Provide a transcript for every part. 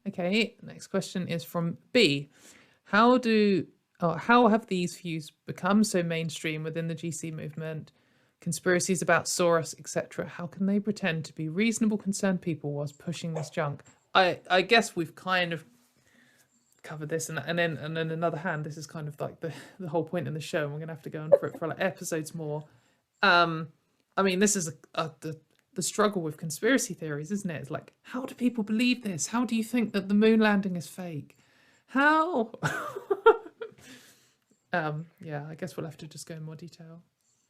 Okay, next question is from B. How have these views become so mainstream within the GC movement? Conspiracies about Soros, etc. How can they pretend to be reasonable, concerned people whilst pushing this junk? I guess we've kind of covered this, and then another hand, this is kind of like the whole point in the show, and we're gonna have to go on for it for like episodes more. I mean, this is the struggle with conspiracy theories, isn't it? It's like, how do people believe this? How do you think that the moon landing is fake? How? Yeah, I guess we'll have to just go in more detail.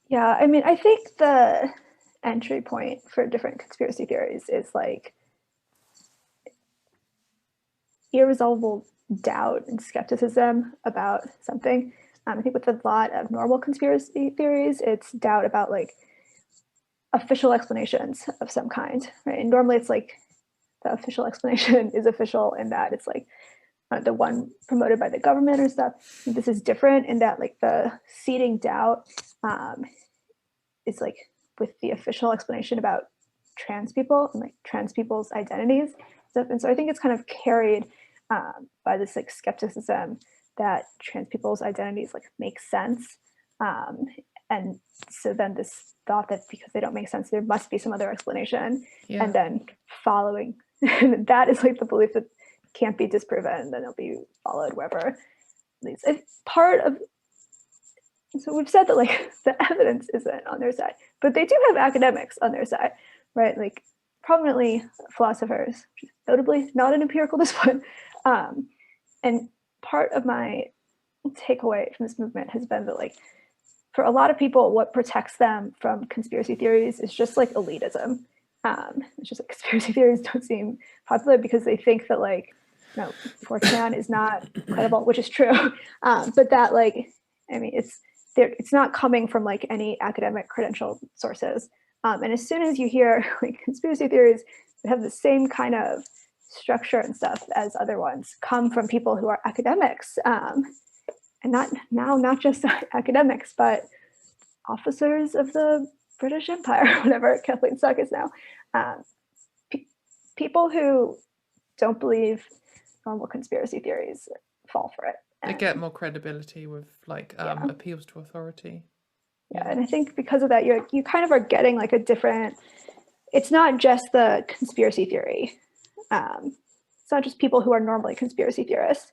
Yeah, I mean, I think the entry point for different conspiracy theories is like irresolvable doubt and skepticism about something. I think with a lot of normal conspiracy theories, it's doubt about like official explanations of some kind, right? And normally it's like the official explanation is official in that it's like the one promoted by the government or stuff. This is different in that like the seeding doubt is like with the official explanation about trans people and like trans people's identities stuff. And so I think it's kind of carried by this like skepticism that trans people's identities like make sense. And so then this thought that because they don't make sense, there must be some other explanation. Yeah. And then following that is like the belief that can't be disproven, and then it'll be followed wherever leads. It's part of, so we've said that like the evidence isn't on their side, but they do have academics on their side, right? Like prominently philosophers, notably not an empirical discipline. And part of my takeaway from this movement has been that like for a lot of people, what protects them from conspiracy theories is just like elitism. It's just like conspiracy theories don't seem popular because they think that like, no, 4chan is not credible, which is true. But that like, I mean, it's not coming from like any academic credential sources. And as soon as you hear like conspiracy theories that have the same kind of structure and stuff as other ones come from people who are academics, and not just academics, but officers of the British Empire, whatever Kathleen Stock is now. People who don't believe normal conspiracy theories fall for it. They get more credibility with like appeals to authority. Yeah, and I think because of that, you kind of are getting like a different. It's not just the conspiracy theory. It's not just people who are normally conspiracy theorists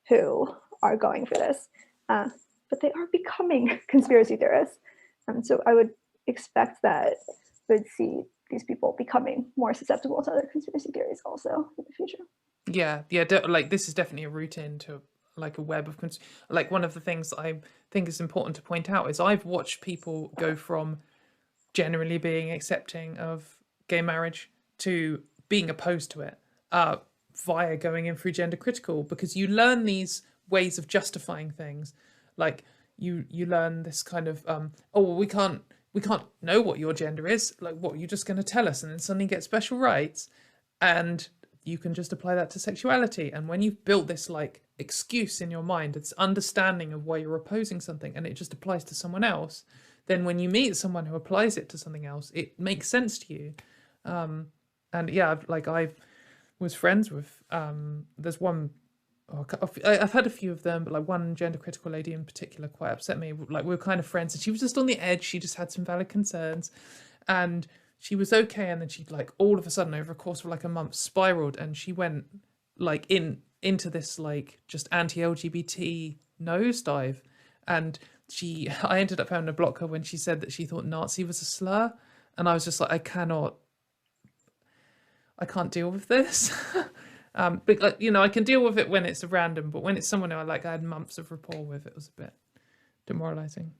who are going for this, but they are becoming conspiracy theorists. So I would expect that we'd see these people becoming more susceptible to other conspiracy theories also in the future. Yeah, like this is definitely a route into like a web of like one of the things I think is important to point out is I've watched people go from generally being accepting of gay marriage to being opposed to it via going in through gender critical, because you learn these ways of justifying things. Like you learn this kind of oh well, we can't know what your gender is, like what, you're just going to tell us and then suddenly get special rights, and you can just apply that to sexuality. And when you've built this like excuse in your mind, it's understanding of why you're opposing something, and it just applies to someone else, then when you meet someone who applies it to something else, it makes sense to you. And yeah, I was friends with there's one, I've had a few of them, but like one gender critical lady in particular quite upset me. Like we were kind of friends and she was just on the edge. She just had some valid concerns and she was okay. And then she like all of a sudden over a course of like a month spiraled, and she went like into this like just anti-LGBT nosedive. And I ended up having to block her when she said that she thought Nazi was a slur. And I was just like, I can't deal with this. But like, you know, I can deal with it when it's random, but when it's someone who I had months of rapport with, it was a bit demoralizing.